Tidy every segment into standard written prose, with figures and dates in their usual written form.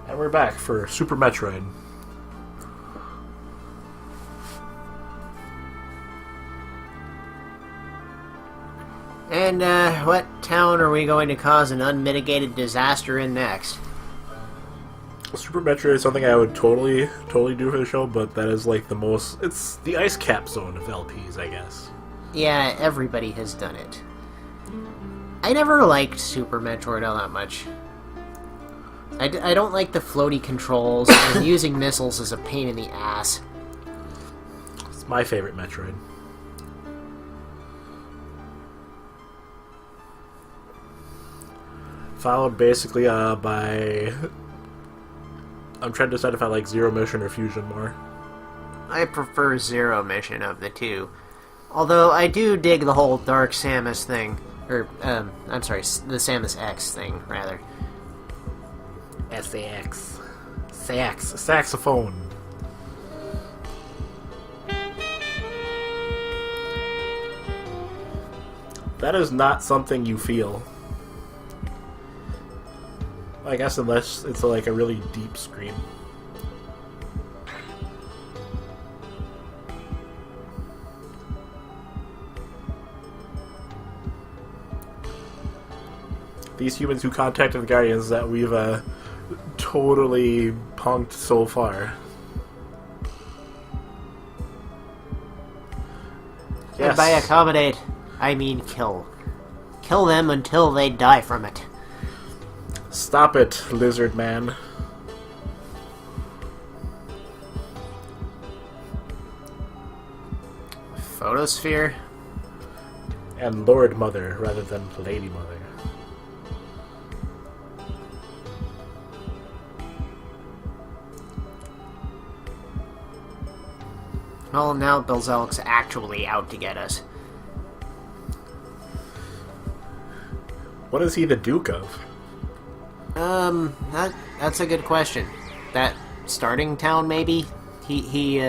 And we're back for Super Metroid. And, what town are we going to cause an unmitigated disaster in next? Super Metroid is something I would totally do for the show, but that is like the most... It's the ice cap zone of LPs, I guess. Yeah, everybody has done it. I never liked Super Metroid all that much. I don't like the floaty controls, and using missiles is a pain in the ass. It's my favorite Metroid. Followed basically by... I'm trying to decide if I like Zero Mission or Fusion more. I prefer Zero Mission of the two. Although I do dig the whole Dark Samus thing. Or, I'm sorry, the Samus X thing, rather. SAX. Saxophone. That is not something you feel. I guess unless it's like a really deep scream. These humans who contacted the Guardians that we've totally punked so far. Yes. And by accommodate, I mean kill. Kill them until they die from it. Stop it, lizard man. Photosphere? And Lord Mother rather than Lady Mother. Well, now Belzelk's actually out to get us. What is he the Duke of? That's a good question. That starting town, maybe? He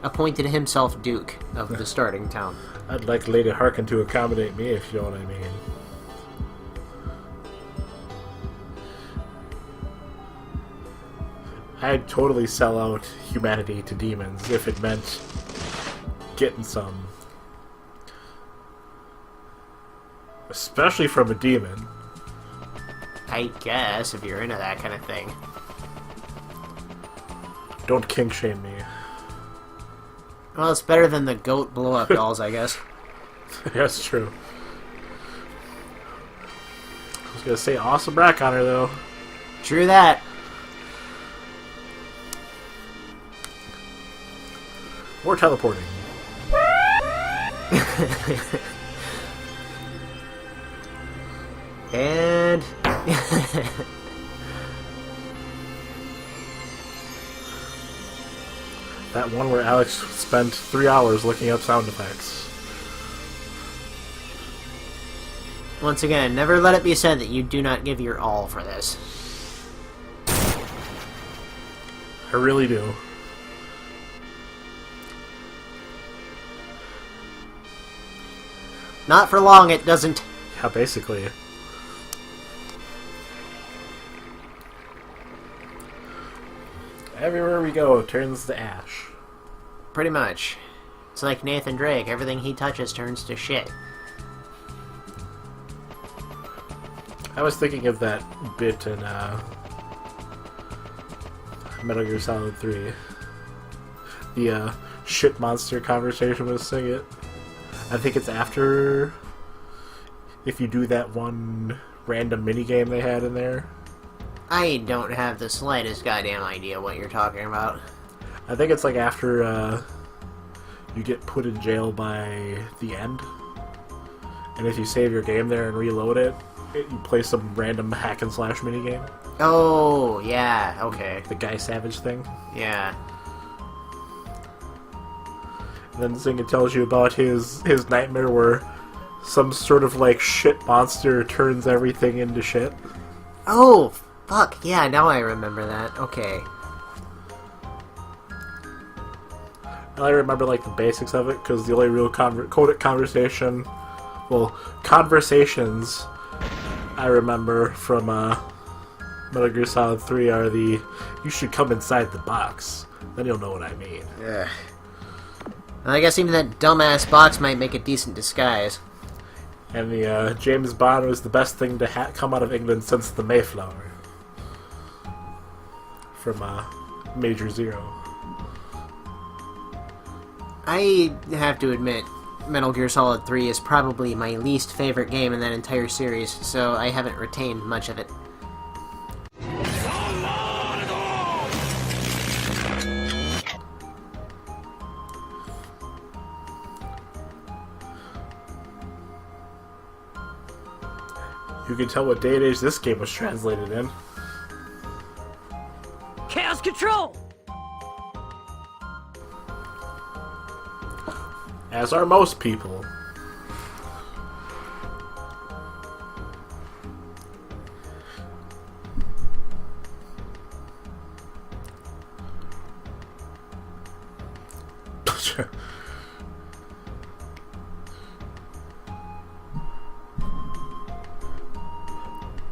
appointed himself Duke of the starting town. I'd like Lady Harkin to accommodate me, if you know what I mean. I'd totally sell out humanity to demons if it meant getting some. Especially from a demon. I guess, if you're into that kind of thing. Don't kink shame me. Well, it's better than the goat blow-up dolls, I guess. That's true. I was gonna say awesome rack on her, though. True that. More teleporting. And... That one where Alex spent 3 hours looking up sound effects. Once again, never let it be said that you do not give your all for this. I really do. Not for long, it doesn't. Yeah, basically. Everywhere we go turns to ash. Pretty much. It's like Nathan Drake, everything he touches turns to shit. I was thinking of that bit in Metal Gear Solid 3. The shit monster conversation with Sing-It. I think it's after if you do that one random minigame they had in there. I don't have the slightest goddamn idea what you're talking about. I think it's like after you get put in jail by the end. And if you save your game there and reload it, you play some random hack and slash minigame. Oh, yeah, okay. The Guy Savage thing. Yeah. And then Zynga tells you about his nightmare where some sort of like shit monster turns everything into shit. Oh, fuck, yeah, now I remember that. Okay. And I remember like the basics of it because the only real codec conversation, well, conversations I remember from Metal Gear Solid 3 are the "you should come inside the box, then you'll know what I mean." Ugh. Well, I guess even that dumbass box might make a decent disguise. And the James Bond was the best thing to come out of England since the Mayflower. From Major Zero. I have to admit, Metal Gear Solid 3 is probably my least favorite game in that entire series, so I haven't retained much of it. You can tell what day and age this game was translated in. Chaos Control! As are most people.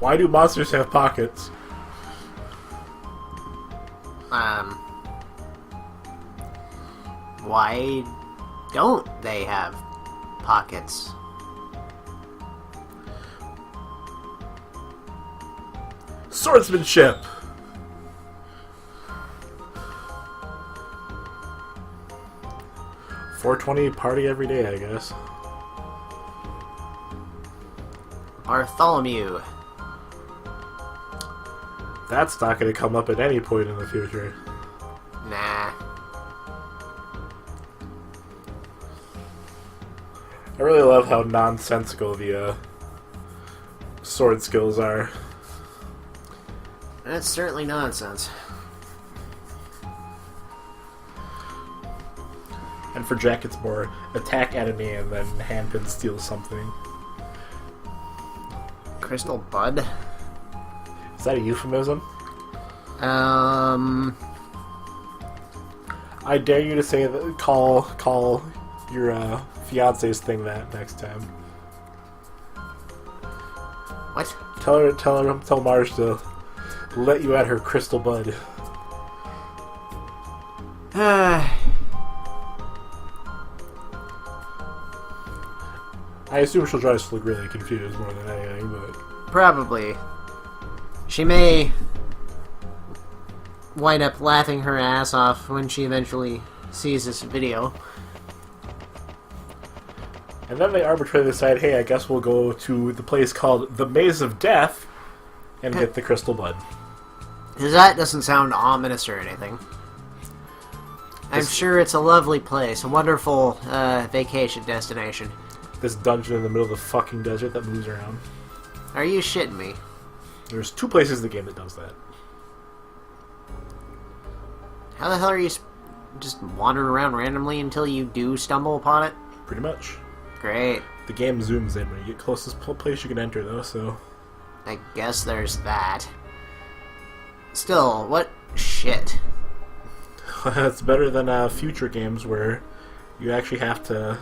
Why do monsters have pockets? Why don't they have pockets? Swordsmanship! .420 party every day, I guess. Bartholomew. That's not going to come up at any point in the future. Nah. I really love how nonsensical the sword skills are. That's certainly nonsense. And for Jack, it's more attack enemy and then handpin steal something. Crystal Bud? Is that a euphemism? I dare you to say that. Call your fiance's thing that next time. What? Tell Marge to let you at her Crystal Bud. I assume she'll just look really confused more than anything, but... Probably. She may wind up laughing her ass off when she eventually sees this video. And then they arbitrarily decide, hey, I guess we'll go to the place called the Maze of Death and get the Crystal Bud. That doesn't sound ominous or anything. I'm sure it's a lovely place, a wonderful vacation destination. This dungeon in the middle of the fucking desert that moves around. Are you shitting me? There's 2 places in the game that does that. How the hell are you just wandering around randomly until you do stumble upon it? Pretty much. Great. The game zooms in when you get closest place you can enter, though, so... I guess there's that. Still, what shit? It's better than future games where you actually have to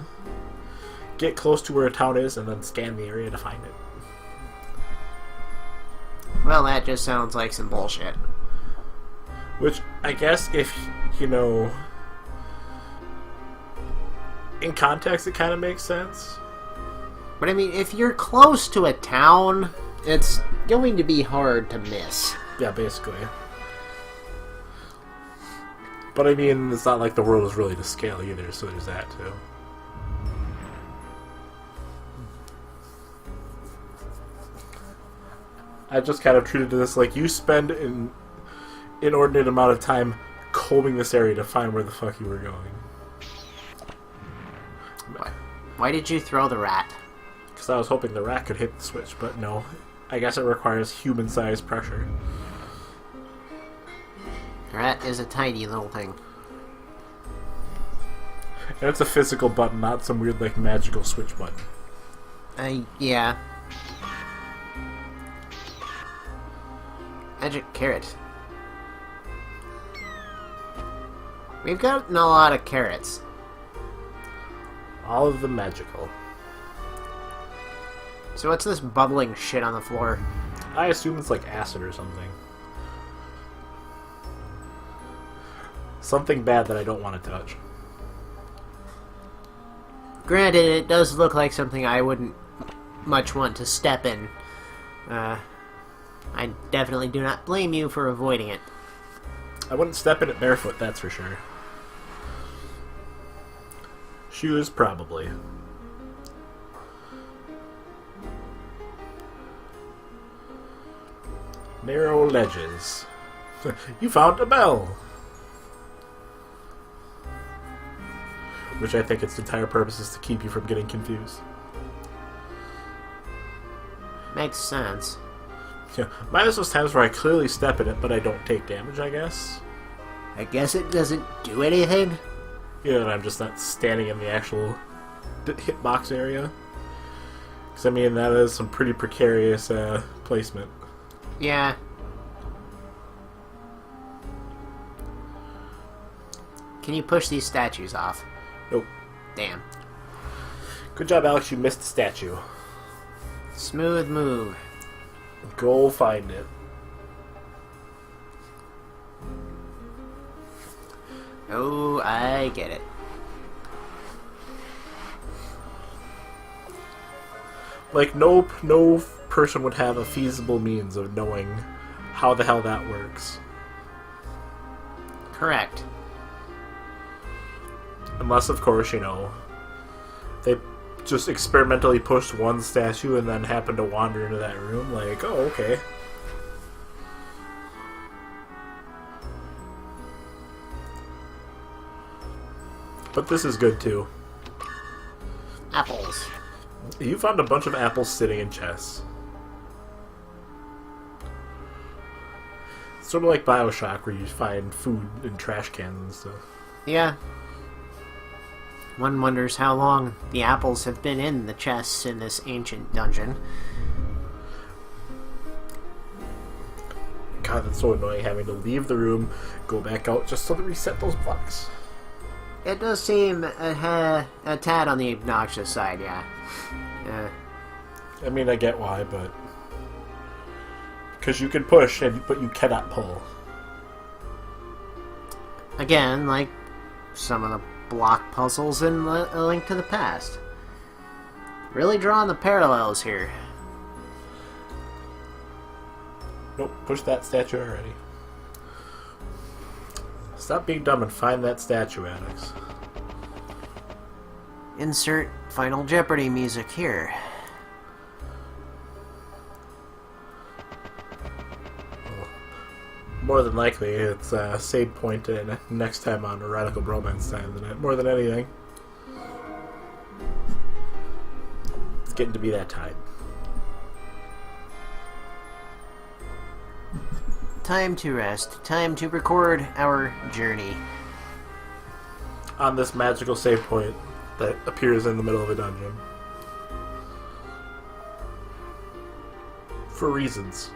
get close to where a town is and then scan the area to find it. Well, that just sounds like some bullshit. Which, I guess, if, you know... in context, it kind of makes sense. But I mean, if you're close to a town, it's going to be hard to miss. Yeah, basically. But I mean, it's not like the world is really to scale either, so there's that too. I just kind of treated this like you spend an inordinate amount of time combing this area to find where the fuck you were going. Why did you throw the rat? Because I was hoping the rat could hit the switch, but no. I guess it requires human-sized pressure. The rat is a tiny little thing. And it's a physical button, not some weird, like, magical switch button. Yeah. Magic carrot. We've gotten a lot of carrots. All of them magical. So what's this bubbling shit on the floor? I assume it's like acid or something. Something bad that I don't want to touch. Granted, it does look like something I wouldn't much want to step in. I definitely do not blame you for avoiding it. I wouldn't step in it barefoot, that's for sure. Shoes, probably. Narrow ledges. You found a bell! Which I think its entire purpose is to keep you from getting confused. Makes sense. Yeah, minus those times where I clearly step in it, but I don't take damage, I guess. I guess it doesn't do anything? Yeah, and I'm just not standing in the actual hitbox area. Because, I mean, that is some pretty precarious placement. Yeah. Can you push these statues off? Nope. Damn. Good job, Alex. You missed the statue. Smooth move. Go find it. Oh, I get it. Like, no person would have a feasible means of knowing how the hell that works. Correct. Unless, of course, you know, they just experimentally pushed one statue and then happened to wander into that room. Like, oh, okay. But this is good, too. Apples. You found a bunch of apples sitting in chests. It's sort of like BioShock, where you find food in trash cans and stuff. Yeah. One wonders how long the apples have been in the chests in this ancient dungeon. God, that's so annoying having to leave the room, go back out just to reset those blocks. It does seem a tad on the obnoxious side, yeah. I mean, I get why, but... Because you can push, but you cannot pull. Again, like some of the block puzzles in A Link to the Past. Really drawing the parallels here. Nope, push that statue already. Stop being dumb and find that statue, Alex. Insert Final Jeopardy music here. More than likely, it's a save point and next time on a Radical Bromance time, more than anything. It's getting to be that time. Time to rest. Time to record our journey. On this magical save point that appears in the middle of a dungeon. For reasons.